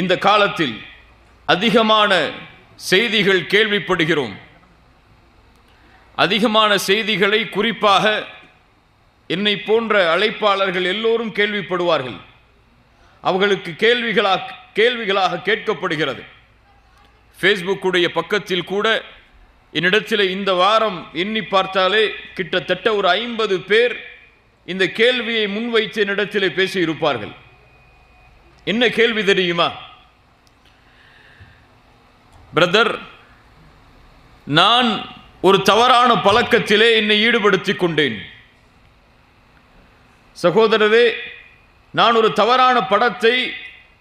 இந்த காலத்தில் அதிகமான செய்திகள் கேள்விப்படுகிறோம். அதிகமான செய்திகளை குறிப்பாக என்னை போன்ற அழைப்பாளர்கள் எல்லோரும் கேள்விப்படுவார்கள். அவர்களுக்கு கேள்விகளாக கேட்கப்படுகிறது. ஃபேஸ்புக்குடைய பக்கத்தில் கூட என்னிடத்தில் இந்த வாரம் எண்ணி பார்த்தாலே கிட்டத்தட்ட ஒரு 50 பேர் இந்த கேள்வியை முன்வைத்து என்னிடத்தில் பேசியிருப்பார்கள். என்ன கேள்வி தெரியுமா? பிரதர், நான் ஒரு தவறான பழக்கத்திலே என்னை ஈடுபடுத்திக் கொண்டேன். சகோதரரே, நான் ஒரு தவறான படத்தை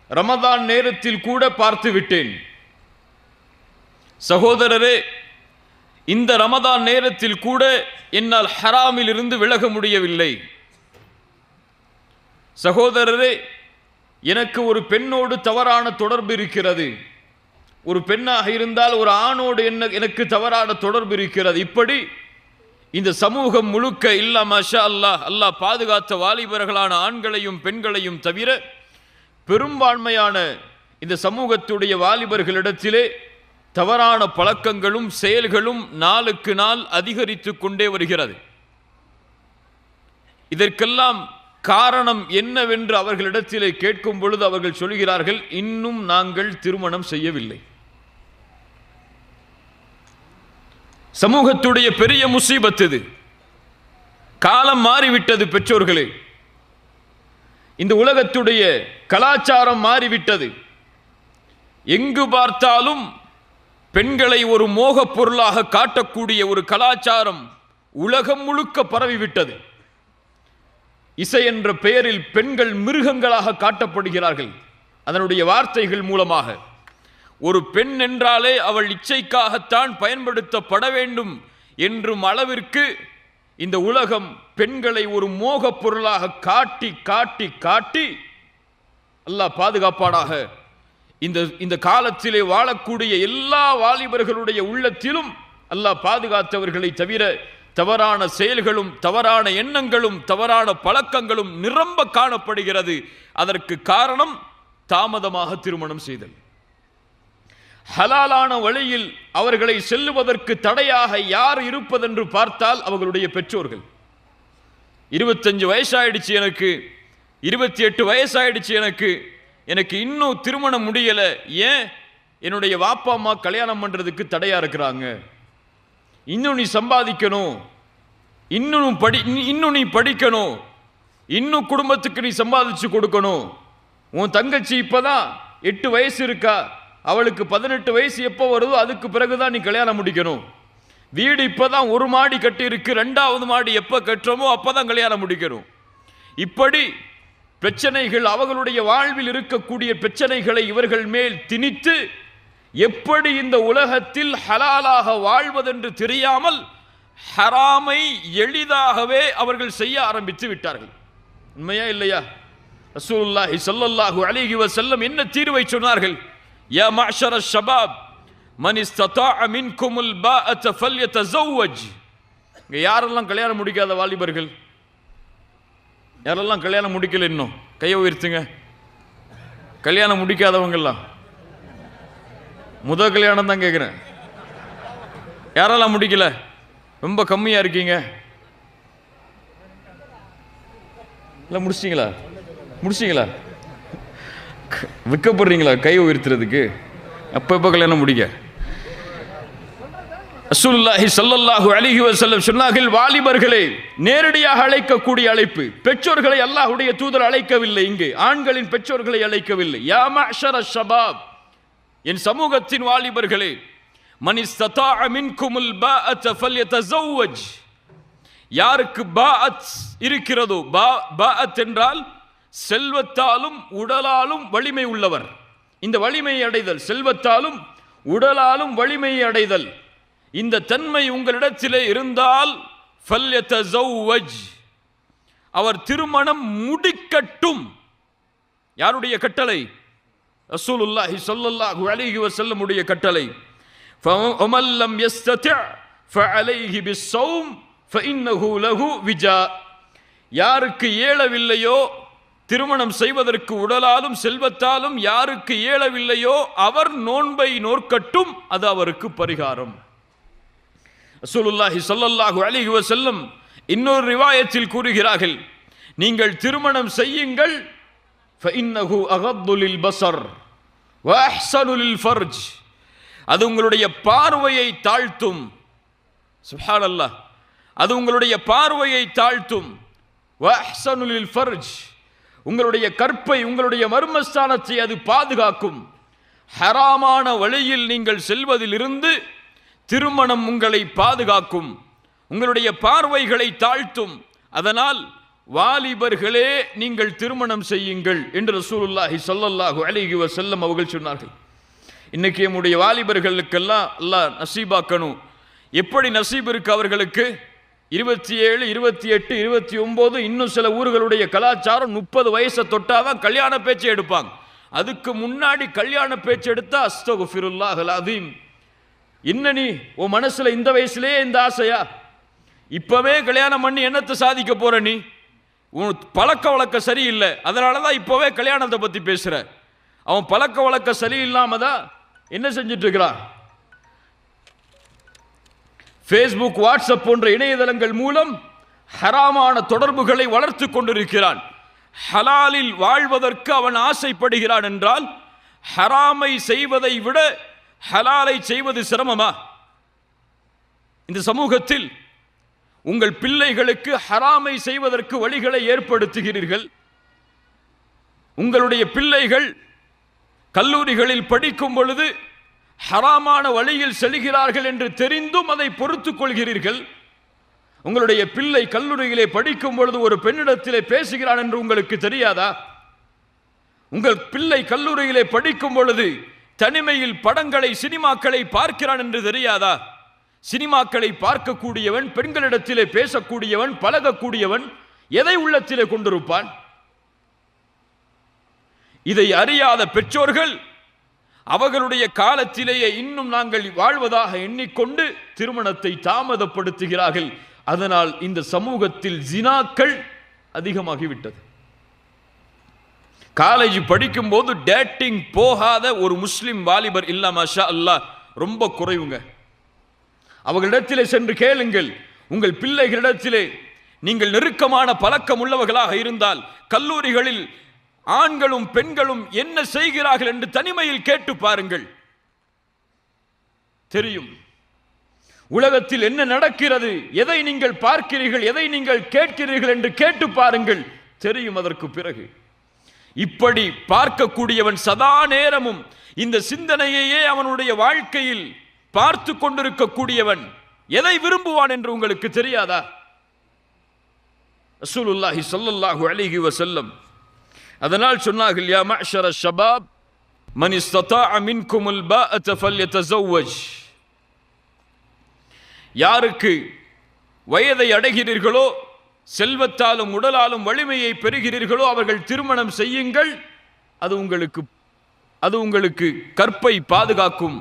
ரமதான் நேரத்தில் கூட பார்த்து விட்டேன். சகோதரரே, இந்த ரமதான் நேரத்தில் கூட என்னால் ஹராமில் இருந்து விலக முடியவில்லை. சகோதரரே, எனக்கு ஒரு பெண்ணோடு தவறான தொடர்பு இருக்கிறது. ஒரு பெண்ணாக இருந்தால் ஒரு ஆணோடு எனக்கு தவறான தொடர்பு இருக்கிறது. இப்படி இந்த சமூகம் முழுக்க இல்லா மாஷா அல்லாஹ், அல்லாஹ் பாதுகாத்த வாலிபர்களான ஆண்களையும் பெண்களையும் தவிர பெரும்பான்மையான இந்த சமூகத்துடைய வாலிபர்களிடத்திலே தவறான பழக்கங்களும் செயல்களும் நாளுக்கு நாள் அதிகரித்து கொண்டே வருகிறது. இதற்கெல்லாம் காரணம் என்னவென்று அவர்களிடத்திலே கேட்கும் பொழுது அவர்கள் சொல்கிறார்கள், இன்னும் நாங்கள் திருமணம் செய்யவில்லை. சமூகத்துடைய பெரிய முசீபத் இது. காலம் மாறிவிட்டது பெற்றோர்களே. இந்த உலகத்துடைய கலாச்சாரம் மாறிவிட்டது. எங்கு பார்த்தாலும் பெண்களை ஒரு மோகப் பொருளாக காட்டக்கூடிய ஒரு கலாச்சாரம் உலகம் முழுக்க பரவிவிட்டது. இசை என்ற பெயரில் பெண்கள் மிருகங்களாக காட்டப்படுகிறார்கள். அதனுடைய வார்த்தைகள் மூலமாக ஒரு பெண் என்றாலே அவள் இச்சைக்காகத்தான் பயன்படுத்தப்பட வேண்டும் என்றும் அளவிற்கு இந்த உலகம் பெண்களை ஒரு மோகப் பொருளாக காட்டி காட்டி காட்டி அல்லாஹ் பாதுகாப்பானாக. இந்த காலத்திலே வாழக்கூடிய எல்லா வாலிபர்களுடைய உள்ளத்திலும் அல்லாஹ் பாதுகாத்தவர்களை தவிர தவறான செயல்களும் தவறான எண்ணங்களும் தவறான பழக்கங்களும் நிரம்ப காணப்படுகிறது. அதற்கு காரணம் தாமதமாக திருமணம் செய்தல். ஹலாலான வழியில் அவர்களை செல்லுவதற்கு தடையாக யார் இருப்பதென்று பார்த்தால் அவர்களுடைய பெற்றோர்கள். 25 வயசாயிடுச்சு எனக்கு, 28 வயசாயிடுச்சு எனக்கு இன்னும் திருமணம் முடியல. ஏன்? என்னுடைய வாப்பா அம்மா கல்யாணம் பண்றதுக்கு தடையா இருக்கிறாங்க. இன்னும் நீ சம்பாதிக்கணும், இன்னும் நீ படிக்கணும், இன்னும் குடும்பத்துக்கு நீ சம்பாதிச்சு கொடுக்கணும். உன் தங்கச்சி இப்பதான் 8 வயசு இருக்கா, அவளுக்கு 18 வயசு எப்போ வருதோ அதுக்கு பிறகுதான் நீ கல்யாணம் முடிக்கணும். வீடு இப்பதான் 1 மாடி கட்டி இருக்கு, 2வது மாடி எப்ப கட்டுறோமோ அப்பதான் கல்யாணம் முடிக்கணும். இப்படி பிரச்சனைகள், அவர்களுடைய வாழ்வில் இருக்கக்கூடிய பிரச்சனைகளை இவர்கள் மேல் திணித்து எப்படி இந்த உலகத்தில் ஹலாலாக வாழ்வதென்று தெரியாமல் ஹராமை எளிதாகவே அவர்கள் செய்ய ஆரம்பித்து விட்டார்கள். உண்மையா இல்லையா? ரசூலுல்லாஹி ஸல்லல்லாஹு அலைஹி வஸல்லம் என்ன தீர்வை சொன்னார்கள்? யா மஅஷர ஷபாப் மன் இஸ்ததாஅ மின்குமுல் பாஅத ஃபல்யதஸவ்வஜ். இங்க யாரெல்லாம் கல்யாணம் முடிக்காத வாலிபர்கள், யாரெல்லாம் கல்யாணம் முடிக்கல இன்னும் கையை உயர்த்துங்க. கல்யாணம் முடிக்காதவங்கெல்லாம் முதல் கல்யாணம் தான் கேட்குறேன். யாரெல்லாம் முடிக்கல? ரொம்ப கம்மியாக இருக்கீங்க. இல்லை முடிச்சிங்களா? விற்கப்படுறீங்களா கை உயர்த்துறதுக்கு? எப்போ கல்யாணம் முடிக்க? ரசூலுல்லாஹி ஸல்லல்லாஹு அலைஹி வஸல்லம் சொன்னார்கள், வாலிபர்களே, நேரடியாக அழைக்கக்கூடிய அழைப்பு. பெற்றோர்களை அல்லாஹ்வுடைய தூதர் அழைக்கவில்லை, இங்கு ஆண்களின் பெற்றோர்களை அழைக்கவில்லை. யா மஅஷர ஷபாப், என் சமூகத்தின் வாலிபர்களே, மன் இஸ்ததாஅ மின்குமுல் பாஅத ஃபல்யதஸவ்வஜ். யாருக்கு பாஅத் இருக்கிறதோ, பாஅத் என்றால் செல்வத்தாலும் உடலாலும் வலிமை உள்ளவர். இந்த வலிமையை அடைதல், செல்வத்தாலும் உடலாலும் வலிமையை அடைதல், இந்த தன்மை உங்களிடத்திலே இருந்தால் ஃபல்யதஸவ்வஜ், அவர் திருமணம் முடிக்கட்டும். யாருடைய கட்டளை? ரசூலுல்லாஹி ஸல்லல்லாஹு அலைஹி வஸல்லம் உடைய கட்டளை. ஃபமன் லம் யஸ்ததி' ஃபஅலைஹி பிஸ்ஸௌம் ஃபஇன்னஹு லஹு விஜா. யாருக்கு இயலவில்லையோ திருமணம் செய்வதற்கு உடலாலும் செல்வத்தாலும் யாருக்கு இயலவில்லையோ அவர் நோன்பை நோற்கட்டும், அது அவருக்கு பரிகாரம். ரசூலுல்லாஹி ஸல்லல்லாஹு அலைஹி வஸல்லம் இன்னொரு ரிவாயத்தில் கூறுகிறார்கள், நீங்கள் திருமணம் செய்யுங்கள், ஃபஇன்னஹு அகத்து லில் பஸர் வ அஹ்ஸனு லில் ஃபர்ஜ், அது உங்களுடைய பார்வையை தாழ்த்தும். சுப்ஹானல்லாஹ், அது உங்களுடைய பார்வையை தாழ்த்தும். வ அஹ்ஸனு லில் ஃபர்ஜ், உங்களுடைய கற்பை, உங்களுடைய மர்மஸ்தானத்தை அது பாதுகாக்கும். ஹராமான வழியில் நீங்கள் செல்வதிலிருந்து திருமணம் உங்களை பாதுகாக்கும், உங்களுடைய பார்வைகளை தாழ்த்தும். அதனால் வாலிபர்களே நீங்கள் திருமணம் செய்யுங்கள் என்று ரசூலுல்லாஹி ஸல்லல்லாஹு அலைஹி வஸல்லம் அவர்கள் சொன்னார்கள். இன்னைக்கு நம்முடைய வாலிபர்களுக்கெல்லாம் அல்லாஹ் நசீபாக்கணும். எப்படி நசீப் இருக்கு அவர்களுக்கு? 27, 28, 29, இன்னும் சில ஊர்களுடைய கலாச்சாரம் 30 வயசை தொட்டாதான் கல்யாண பேச்சை எடுப்பாங்க. அதுக்கு முன்னாடி கல்யாண பேச்சு எடுத்தா அஸ்தகுஃபிருல்லாஹல் அதீம். என்ன நீ உன் மனசுல இந்த வயசுலேயே இந்த ஆசையா? இப்பவே கல்யாணம் பண்ணி என்னத்தை சாதிக்க போற? நீ உன் பழக்க வழக்க சரியில்லை, அதனாலதான் இப்பவே கல்யாணத்தை பத்தி பேசுற. அவன் பழக்க வழக்க சரியில்லாம தான் என்ன செஞ்சிட்டு இருக்கிறான்? ஃபேஸ்புக், வாட்ஸ்அப் போன்ற இணையதளங்கள் மூலம் ஹராமான தொடர்புகளை வளர்த்து கொண்டிருக்கிறான். ஹலாலில் வாழ்வதற்கு அவன் ஆசைப்படுகிறான் என்றால் ஹராமை செய்வதை விட ஹலாலை செய்வது சிரமமா? இந்த சமூகத்தில் உங்கள் பிள்ளைகளுக்கு ஹராமை செய்வதற்கு வழிகளை ஏற்படுத்துகிறீர்கள். உங்களுடைய பிள்ளைகள் கல்லூரிகளில் படிக்கும் பொழுது ஹராமான வழியில் செல்கிறார்கள் என்று தெரிந்தும் அதை பொறுத்துக் கொள்கிறீர்கள். உங்களுடைய பிள்ளை கல்லூரியிலே படிக்கும் பொழுது ஒரு பெண்ணிடத்திலே பேசுகிறான் என்று உங்களுக்கு தெரியாதா? உங்கள் பிள்ளை கல்லூரியிலே படிக்கும் பொழுது தனிமையில் படங்களை, சினிமாக்களை பார்க்கிறான் என்று தெரியாதா? சினிமாக்களை பார்க்கக்கூடியவன், பெண்களிடத்திலே பேசக்கூடியவன், பழகக்கூடியவன் எதை உள்ளத்திலே கொண்டிருப்பான்? இதை அறியாத பெற்றோர்கள் அவர்களுடைய காலத்திலேயே இன்னும் நாங்கள் வாழ்வதாக எண்ணிக்கொண்டு திருமணத்தை தாமதப்படுத்துகிறார்கள். அதனால் இந்த சமூகத்தில் ஜினாக்கள் அதிகமாகிவிட்டது. காலேஜ் படிக்கும் போது டேட்டிங் போகாத ஒரு முஸ்லிம் வாலிபர் இல்ல, மாஷா அல்லாஹ், ரொம்ப குறைவுங்க. அவர்களிடத்திலே சென்று கேளுங்கள், உங்கள் பிள்ளைகளிடத்திலே நீங்கள் நெருக்கமான பழக்கம் உள்ளவர்களாக இருந்தால் கல்லூரிகளில் ஆண்களும் பெண்களும் என்ன செய்கிறார்கள் என்று தனிமையில் கேட்டு பாருங்கள், தெரியும். உலகத்தில் என்ன நடக்கிறது, எதை நீங்கள் பார்க்கிறீர்கள், எதை நீங்கள் கேட்கிறீர்கள் என்று கேட்டு பாருங்கள், தெரியும். அதற்கு பிறகு இப்படி பார்க்கக்கூடியவன் சதா நேரமும் இந்த சிந்தனையையே அவனுடைய வாழ்க்கையில் பார்த்து கொண்டிருக்கக்கூடியவன் எதை விரும்புவான் என்று உங்களுக்கு தெரியாதா? ரசூலுல்லாஹி ஸல்லல்லாஹு அலைஹி வஸல்லம் அதனால் சொன்னார்கள், யா மஅஷர ஷபாப் மன் இஸ்ததாஅ மின்குமுல் பாஅத ஃபல்யதஸவ்வஜ், யாருக்கு வயதை அடைகிறீர்களோ, செல்வத்தாலும் உடலாலும் வலிமையை பெறுகிறீர்களோ அவர்கள் திருமணம் செய்யுங்கள், அது உங்களுக்கு கற்பை பாதுகாக்கும்.